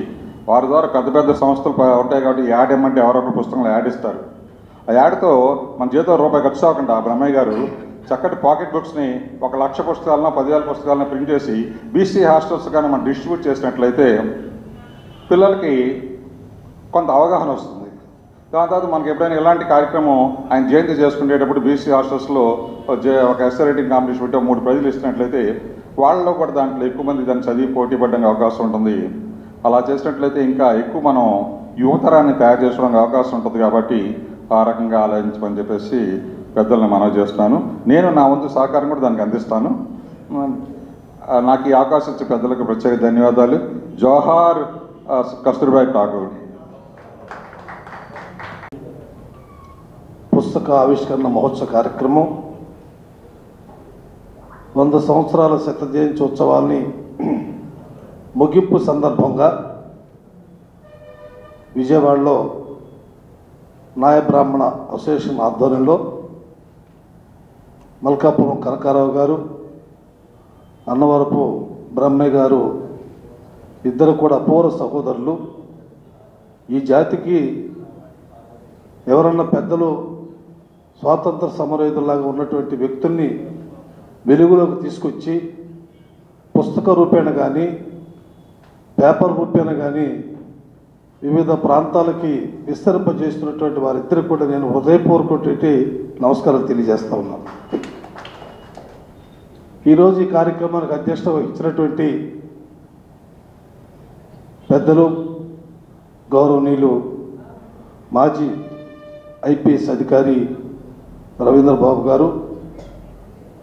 వారి ద్వారా పెద్ద పెద్ద సంస్థలు ఉంటాయి. కాబట్టి యాడ్ ఇమ్మంటే ఎవరొకరు పుస్తకంలో యాడ్ ఇస్తారు. ఆ యాడ్తో మన జీతం రూపాయి ఖర్చు అవ్వకుండా బ్రహ్మయ్య గారు చక్కటి పాకెట్ బుక్స్ని 1,00,000 పుస్తకాలను 10,000 పుస్తకాలను ప్రింట్ చేసి బీసీ హాస్టల్స్ కానీ మనం డిస్ట్రిబ్యూట్ చేసినట్లయితే పిల్లలకి కొంత అవగాహన వస్తుంది. దాని తర్వాత మనకి ఎప్పుడైనా ఇలాంటి కార్యక్రమం ఆయన జయంతి చేసుకునేటప్పుడు బీసీ హాస్టల్స్లో ఒక ఎస్సే రైటింగ్ కాంపిటీషన్ పెట్టి 3 ప్రైజులు ఇచ్చినట్లయితే వాళ్ళలో కూడా దాంట్లో ఎక్కువ మంది దాన్ని చదివి పోటీ పడడానికి అవకాశం ఉంటుంది. అలా చేసినట్లయితే ఇంకా ఎక్కువ మనం యువతరాన్ని తయారు చేసుకోవడానికి అవకాశం ఉంటుంది. కాబట్టి ఆ రకంగా ఆలోచించమని చెప్పేసి పెద్దలను మనవి చేస్తున్నాను. నేను నా వంతు సహకారం కూడా దానికి అందిస్తాను. నాకు ఈ అవకాశం ఇచ్చే పెద్దలకు ప్రత్యేక ధన్యవాదాలు. జోహార్ కస్తూర్బాయ్ ఠాకూర్. పుస్తక ఆవిష్కరణ మహోత్సవ కార్యక్రమం 100 సంవత్సరాల శత జయంత్యోత్సవాన్ని ముగింపు సందర్భంగా విజయవాడలో నాయ బ్రాహ్మణ అసోసియేషన్ ఆధ్వర్యంలో మల్కాపురం కనకారావు గారు, అన్నవరపు బ్రహ్మయ్య గారు ఇద్దరు కూడా అపూర్వ సహోదరులు. ఈ జాతికి ఎవరన్నా పెద్దలు స్వాతంత్ర సమరయోధుల్లాగా ఉన్నటువంటి వ్యక్తుల్ని వెలుగులోకి తీసుకొచ్చి పుస్తక రూపేణ కానీ పేపర్ రూపేణ కానీ వివిధ ప్రాంతాలకి విస్తరింపజేస్తున్నటువంటి వారిద్దరికి కూడా నేను హృదయపూర్వకటువంటి నమస్కారాలు తెలియజేస్తా ఉన్నాను. ఈరోజు ఈ కార్యక్రమానికి అధ్యక్షత వహించినటువంటి పెద్దలు గౌరవనీయులు మాజీ ఐపీఎస్ అధికారి రవీంద్రబాబు గారు,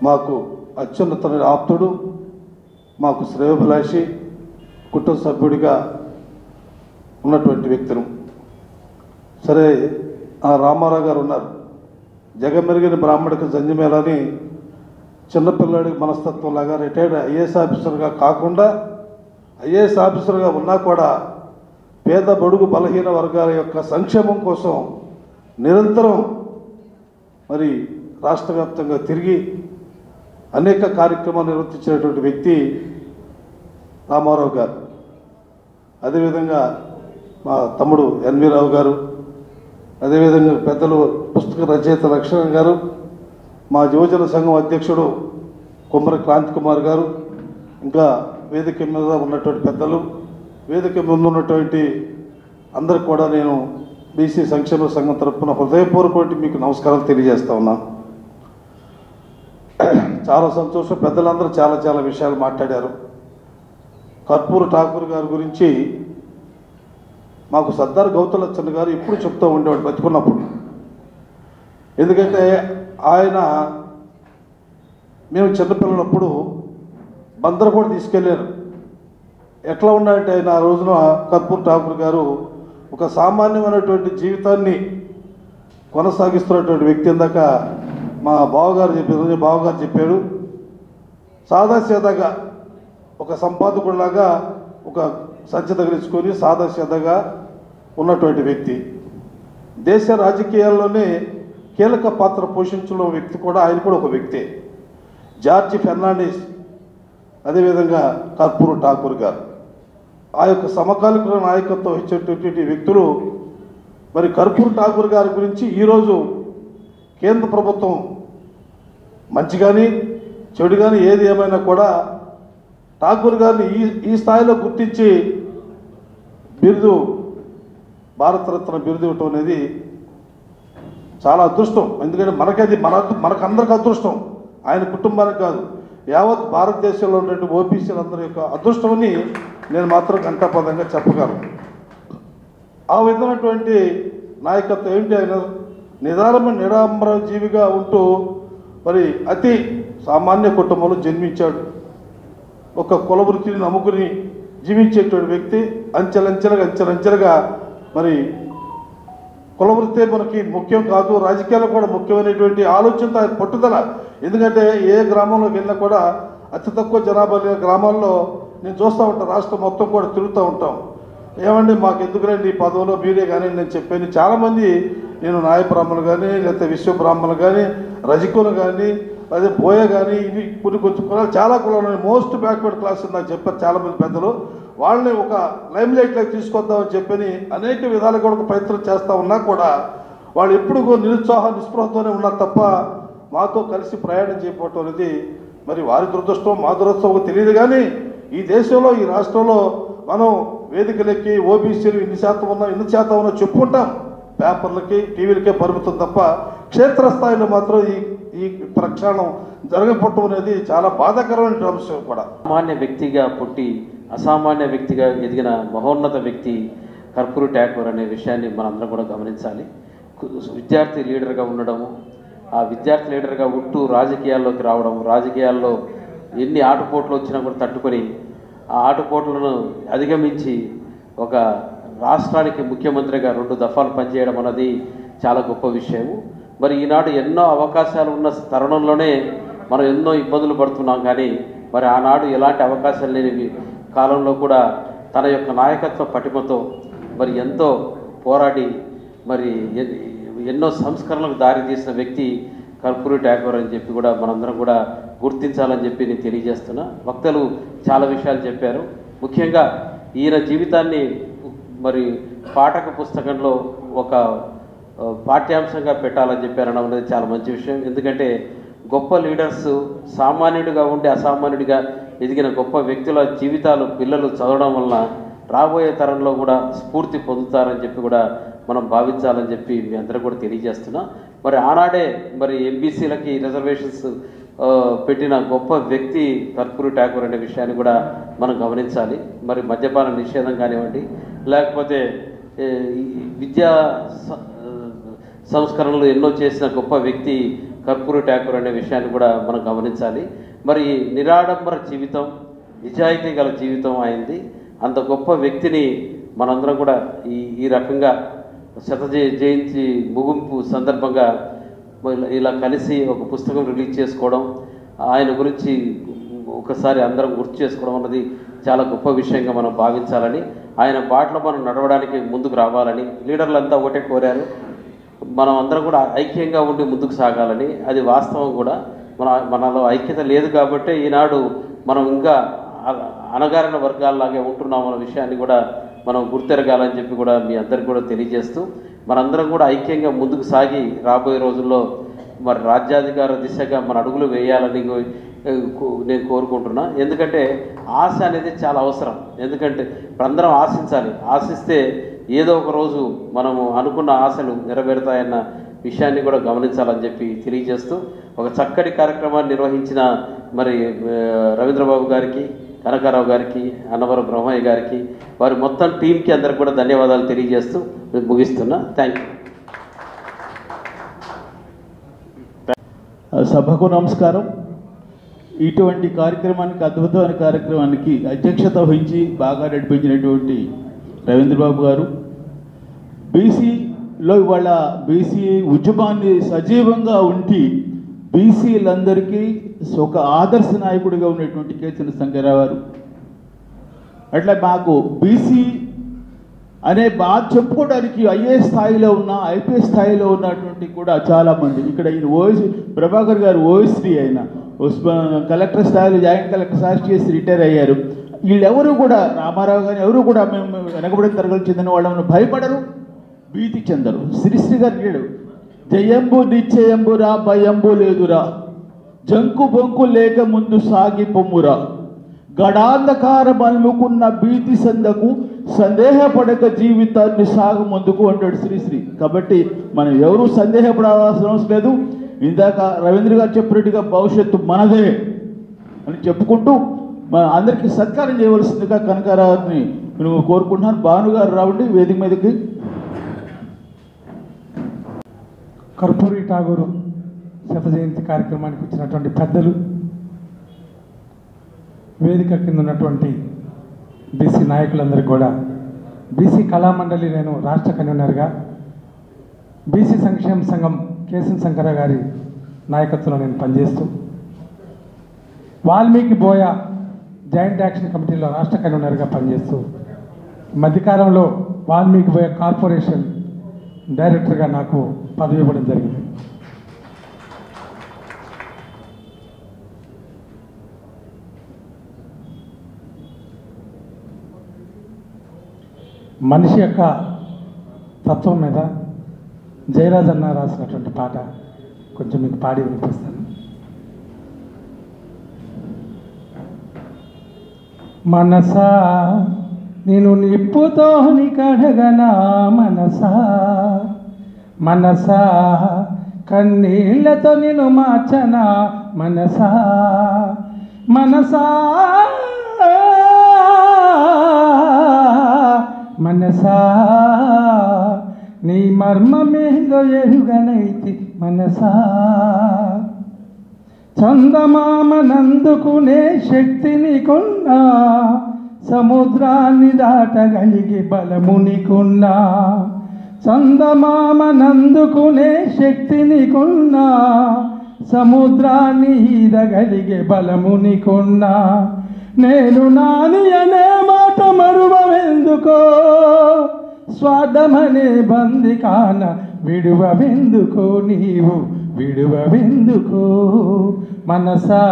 మాకు అత్యున్నత ఆప్తుడు, మాకు శ్రేయోభిలాషి, కుటుంబ సభ్యుడిగా ఉన్నటువంటి వ్యక్తులు. సరే, రామారావు గారు ఉన్నారు. జగమెరిగిన బ్రాహ్మడికి జంజమేలని చిన్నపిల్లాడికి మనస్తత్వంలాగా రిటైర్డ్ ఐఏఎస్ ఆఫీసర్గా కాకుండా ఐఏఎస్ ఆఫీసర్గా ఉన్నా కూడా పేద బడుగు బలహీన వర్గాల యొక్క సంక్షేమం కోసం నిరంతరం మరి రాష్ట్ర వ్యాప్తంగా తిరిగి అనేక కార్యక్రమాలు నిర్వర్తించినటువంటి వ్యక్తి రామారావు గారు. అదేవిధంగా మా తమ్ముడు ఎన్వి రావు గారు, అదేవిధంగా పెద్దలు పుస్తక రచయిత లక్ష్మణ గారు, మా యువజన సంఘం అధ్యక్షుడు కుమ్మరి క్రాంతి కుమార్ గారు, ఇంకా వేదిక మీద ఉన్నటువంటి పెద్దలు, వేదిక ముందు ఉన్నటువంటి అందరికి కూడా నేను బీసీ సంక్షేమ సంఘం తరఫున హృదయపూర్వక మీకు నమస్కారాలు తెలియజేస్తా ఉన్నాను. చాలా సంతోషం. పెద్దలందరూ చాలా చాలా విషయాలు మాట్లాడారు. కర్పూర్ ఠాకూర్ గారి గురించి మాకు సర్దార్ గౌతలచ్చన్ గారు ఎప్పుడు చెప్తూ ఉండేవాడు బతుకున్నప్పుడు. ఎందుకంటే ఆయన మేము చిన్నపిల్లలప్పుడు బందరు కూడా తీసుకెళ్ళారు. ఎట్లా ఉన్నాయంటే ఆయన ఆ రోజున కర్పూర్ ఠాకూర్ గారు ఒక సామాన్యమైనటువంటి జీవితాన్ని కొనసాగిస్తున్నటువంటి వ్యక్తి. ఇందాక మా బావగారు చెప్పాడు, సాదాసీదాగా ఒక సంపాదకుడిలాగా ఒక సంచి తగిలించుకొని సాదాసీదాగా ఉన్నటువంటి వ్యక్తి. దేశ రాజకీయాల్లోనే కీలక పాత్ర పోషించిన వ్యక్తి కూడా ఆయన కూడా ఒక వ్యక్తే. జార్జి ఫెర్నాండిస్, అదేవిధంగా కర్పూర్ ఠాకూర్ గారు ఆ యొక్క సమకాలిక నాయకత్వం ఇచ్చేటటువంటి వ్యక్తులు. మరి కర్పూర్ ఠాకూర్ గారి గురించి ఈరోజు కేంద్ర ప్రభుత్వం మంచి కానీ చెడు కానీ ఏది ఏమైనా కూడా ఠాకూర్ గారిని ఈ స్థాయిలో గుర్తించి బిరుదు, భారతరత్న బిరుదు ఇవ్వటం అనేది చాలా అదృష్టం. ఎందుకంటే మనకందరికి అదృష్టం, ఆయన కుటుంబానికి కాదు, యావత్ భారతదేశంలో ఉన్నటువంటి ఓబీసీలందరి యొక్క అదృష్టమని నేను మాత్రం ఘంటాపదంగా చెప్పగలను. ఆ విధమైనటువంటి నాయకత్వం ఏంటి, ఆయన నిడాంబర జీవిగా ఉంటూ మరి అతి సామాన్య కుటుంబంలో జన్మించాడు. ఒక కుల వృత్తిని నమ్ముకుని జీవించేటువంటి వ్యక్తి. అంచెలంచెలుగా మరి కుల వృత్తే మనకి ముఖ్యం కాదు, రాజకీయాలు కూడా ముఖ్యమైనటువంటి ఆలోచనతో ఆయన పట్టుదల. ఎందుకంటే ఏ గ్రామంలోకి వెళ్ళినా కూడా అతి తక్కువ జనాభా లేని గ్రామాల్లో నేను చూస్తూ ఉంటాను, రాష్ట్రం మొత్తం కూడా తిరుగుతూ ఉంటాం. ఏమండి మాకు ఎందుకులండి ఈ పదవిలో మీరే కానీ నేను చెప్పాను. చాలామంది నేను నాయ బ్రాహ్మణులు కానీ లేకపోతే విశ్వ బ్రాహ్మణులు కానీ రజకులు కానీ అదే బోయ కానీ ఇవి కొంచెం కులాలు చాలా కులాలు మోస్ట్ బ్యాక్వర్డ్ క్లాస్ నాకు చెప్పారు చాలామంది పెద్దలు. వాళ్ళని ఒక లైమ్ లైట్లోకి తీసుకొద్దామని చెప్పని అనేక విధాలుగా కూడా ప్రయత్నం చేస్తూ ఉన్నా కూడా వాళ్ళు ఎప్పుడు నిరుత్సాహ నిస్పృహతోనే ఉన్నారు తప్ప మాతో కలిసి ప్రయాణం చేయకపోవటం అనేది మరి వారి దురదృష్టం మా దురదృష్టం తెలియదు. కానీ ఈ దేశంలో ఈ రాష్ట్రంలో మనం వేదికలకి ఓబీసీలు ఇన్ని శాతం ఉన్నా చెప్పుకుంటాం, పేపర్లకి టీవీలకే పరిమితం తప్ప క్షేత్రస్థాయిలో మాత్రం ఈ ప్రక్షాళన జరగకపోవటం అనేది చాలా బాధాకరమైన అంశం కూడా. సామాన్య వ్యక్తిగా పుట్టి అసామాన్య వ్యక్తిగా ఎదిగిన మహోన్నత వ్యక్తి కర్పూరి ఠాకూర్ అనే విషయాన్ని మనందరం కూడా గమనించాలి. విద్యార్థి లీడర్గా ఉండడము, ఆ విద్యార్థి లీడర్గా ఉంటూ రాజకీయాల్లోకి రావడం, రాజకీయాల్లో ఎన్ని ఆటుపోట్లు వచ్చినా కూడా తట్టుకొని ఆ ఆటుపోట్లను అధిగమించి ఒక రాష్ట్రానికి ముఖ్యమంత్రిగా 2 దఫాలు పనిచేయడం అన్నది చాలా గొప్ప విషయము. మరి ఈనాడు ఎన్నో అవకాశాలు ఉన్న తరుణంలోనే మనం ఎన్నో ఇబ్బందులు పడుతున్నాం. కానీ మరి ఆనాడు ఎలాంటి అవకాశాలు లేని కాలంలో కూడా తన యొక్క నాయకత్వ పటిమతో మరి ఎంతో పోరాడి మరి ఎన్నో సంస్కరణలకు దారి తీసిన వ్యక్తి కర్పూరి ఠాకూర్ అని చెప్పి కూడా మనందరం కూడా గుర్తించాలని చెప్పి నేను తెలియజేస్తున్నా. వక్తలు చాలా విషయాలు చెప్పారు. ముఖ్యంగా ఈయన జీవితాన్ని మరి పాఠక పుస్తకంలో ఒక పాఠ్యాంశంగా పెట్టాలని చెప్పారనడం అనేది చాలా మంచి విషయం. ఎందుకంటే గొప్ప లీడర్స్ సామాన్యుడిగా ఉండి అసామాన్యుడిగా ఎదిగిన గొప్ప వ్యక్తుల జీవితాలు పిల్లలు చదవడం వలన రాబోయే తరంలో కూడా స్ఫూర్తి పొందుతారని చెప్పి కూడా మనం భావించాలని చెప్పి మీ అందరూ కూడా తెలియజేస్తున్నా. మరి ఆనాడే మరి ఎంబీసీలకి రిజర్వేషన్స్ పెట్టిన గొప్ప వ్యక్తి కర్పూరి ఠాకూర్ అనే విషయాన్ని కూడా మనం గమనించాలి. మరి మద్యపాన నిషేధం కానివ్వండి, లేకపోతే విద్యా సంస్కరణలు ఎన్నో చేసిన గొప్ప వ్యక్తి కర్పూరి ఠాకూర్ అనే విషయాన్ని కూడా మనం గమనించాలి. మరి నిరాడంబర జీవితం, నిజాయితీ గల జీవితం అయింది. అంత గొప్ప వ్యక్తిని మనందరం కూడా ఈ రకంగా జయంతి ముగింపు సందర్భంగా ఇలా కలిసి ఒక పుస్తకం రిలీజ్ చేసుకోవడం, ఆయన గురించి ఒకసారి అందరం గుర్తు చేసుకోవడం అన్నది చాలా గొప్ప విషయంగా మనం భావించాలని, ఆయన బాటలో మనం నడవడానికి ముందుకు రావాలని లీడర్లంతా ఒకటే కోరారు. మనం అందరం కూడా ఐక్యంగా ఉండి ముందుకు సాగాలని. అది వాస్తవం కూడా. మనలో ఐక్యత లేదు కాబట్టి ఈనాడు మనం ఇంకా అణగారిన వర్గాల్లాగే ఉంటున్నాం అన్న విషయాన్ని కూడా మనం గుర్తెరగాలని చెప్పి కూడా మీ అందరికి కూడా తెలియజేస్తూ మనందరం కూడా ఐక్యంగా ముందుకు సాగి రాబోయే రోజుల్లో మరి రాజ్యాధికార దిశగా మన అడుగులు వేయాలని నేను కోరుకుంటున్నా. ఎందుకంటే ఆశ అనేది చాలా అవసరం. ఎందుకంటే అందరం ఆశించాలి. ఆశిస్తే ఏదో ఒక రోజు మనము అనుకున్న ఆశలు నెరవేరుతాయన్న విషయాన్ని కూడా గమనించాలని చెప్పి తెలియజేస్తూ ఒక చక్కటి కార్యక్రమాన్ని నిర్వహించిన మరి రవీంద్రబాబు గారికి, కనకారావు గారికి, అన్నవరం బ్రహ్మయ్య గారికి, వారి మొత్తం టీంకి అందరికి కూడా ధన్యవాదాలు తెలియజేస్తూ ముగిస్తున్నా. Thank you. సభకు నమస్కారం. ఇటువంటి కార్యక్రమానికి, అద్భుతమైన కార్యక్రమానికి అధ్యక్షత వహించి బాగా నడిపించినటువంటి రవీంద్రబాబు గారు, బీసీలో ఇవాళ బీసీ ఉద్యమాన్ని సజీవంగా ఉండి బీసీలందరికీ ఒక ఆదర్శ నాయకుడిగా ఉన్నటువంటి కేసీఆర్ సంగారావు గారు, అట్లా మాకు బీసీ అనే బాధ చెప్పుకోవడానికి ఐఏఎస్ స్థాయిలో ఉన్న, ఐపీఎస్ స్థాయిలో ఉన్నటువంటి కూడా చాలామంది ఇక్కడ ఈయన ప్రభాకర్ గారు ఓఎస్డీ అయిన కలెక్టర్ స్థాయిలో జాయింట్ కలెక్టర్ స్థాయి చేసి రిటైర్ అయ్యారు. వీళ్ళెవరూ కూడా రామారావు గారు ఎవరు కూడా మేము వెనకబడిన తరగతి చెందిన వాళ్ళని భయపడరు, భీతి చెందరు. శ్రీశ్రీ గారు లేడు, జయంబు నిశ్చయంబురా భయంబు లేదురా, జంకు బొంకు లేక ముందు సాగి పొమ్మురా, గడాంధకారం అలుముకున్న భీతి సందకు సందేహపడక జీవితాన్ని సాగు ముందుకు అంటాడు శ్రీశ్రీ. కాబట్టి మనం ఎవరూ సందేహపడాల్సిన అవసరం లేదు. ఇందాక రవీంద్ర గారు చెప్పినట్టుగా భవిష్యత్తు మనదే అని చెప్పుకుంటూ మన అందరికీ సత్కారం చేయవలసిందిగా కనకారావుని నేను కోరుకుంటున్నాను. భానుగారు రావండి వేదిక మీదకి. కర్పూరి ఠాకూర్ శత జయంతి కార్యక్రమానికి వచ్చినటువంటి పెద్దలు, వేదిక కింద ఉన్నటువంటి బీసీ నాయకులందరికీ కూడా, బీసీ కళామండలి నేను రాష్ట్ర కన్వీనర్గా, బీసీ సంక్షేమ సంఘం కేసీఆర్ శంకరరావు గారి నాయకత్వంలో నేను పనిచేస్తూ, వాల్మీకి బోయ జాయింట్ యాక్షన్ కమిటీలో రాష్ట్ర కన్వీనర్గా పనిచేస్తూ, మధ్యకాలంలో వాల్మీకి బోయ కార్పొరేషన్ డైరెక్టర్గా నాకు పదవి ఇవ్వడం జరిగింది. మనిషి యొక్క తత్వం మీద జయరాజ్ అన్న రాసినటువంటి పాట కొంచెం మీకు పాడి వినిపిస్తాను. మనసా నేను నిప్పుతోని కడగనా మనసా, మనసా కన్నీళ్లతో నేను మార్చనా మనసా, మనసా మనసా నీ మర్మమేందో ఎరుగనైతి మనసా, చందమామనందుకునే శక్తిని కొన్నా, సముద్రాన్ని దాటగలిగి బలముని కొన్నా, చందమామనందుకునే శక్తిని కొన్నా, సముద్రాన్ని ఈదగలిగే బలముని కొన్నా, నేను నాని అనే మాట మరువవెందుకో, స్వార్థమనే బందికాన విడువవెందుకో, నీవు విడువవెందుకో, మనసా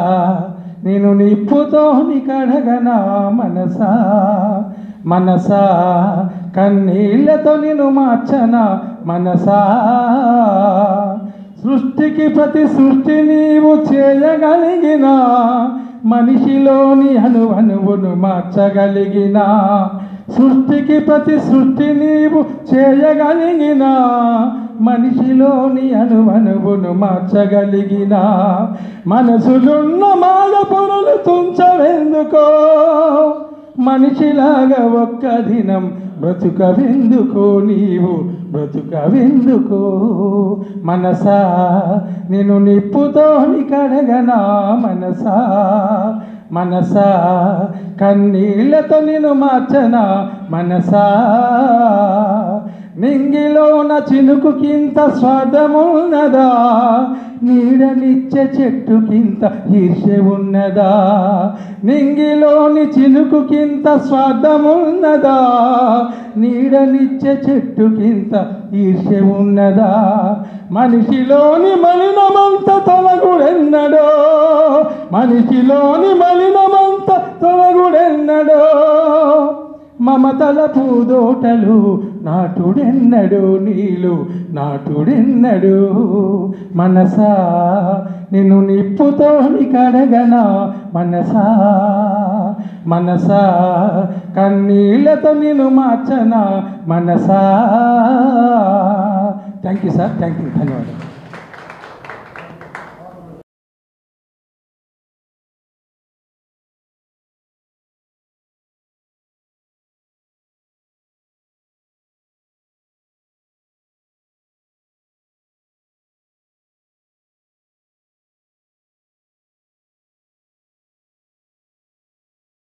నేను నిప్పుతోని కడగనా మనసా, మనసా కన్నీళ్లతో నేను మార్చనా మనసా, సృష్టికి ప్రతి సృష్టి నీవు చేయగలిగిన, మనిషిలోని అణువును మార్చగలిగిన, సృష్టికి ప్రతి సృష్టి నీవు చేయగలిగిన, మనిషిలోని అణువును మార్చగలిగిన, మనసులున్న మాల పొరలు తుంచవెందుకో, మనిషిలాగా ఒక్క దినం బ్రతుకవెందుకో, నీవు బ్రతుకవెందుకో, మనసా నేను నిప్పుతోని కడగనా మనసా, మనసా కన్నీళ్లతో నేను మార్చనా మనసా, నింగిలోన చినుకుకింత స్వాదమున్నదా, నీడనిచ్చే చెట్టుకింత ఈర్ష్య ఉన్నదా, నింగిలోని చినుకుకింత స్వాదమున్నదా, నీడనిచ్చే చెట్టుకింత ఈర్ష్య ఉన్నదా, మనిషిలోని మలినమంత తొలగుడెన్నడో, మనిషిలోని మలినమంత తొలగుడెన్నడో, మమతల పూదోటలు నాటుడెన్నడు, నీలు నాటుడెన్నడు, మనసా నిన్ను నిప్పుతోని కడగనా మనసా, మనసా కన్నీళ్లతో నిన్ను మార్చనా మనసా. Thank you sir, thank you, ధన్యవాదాలు.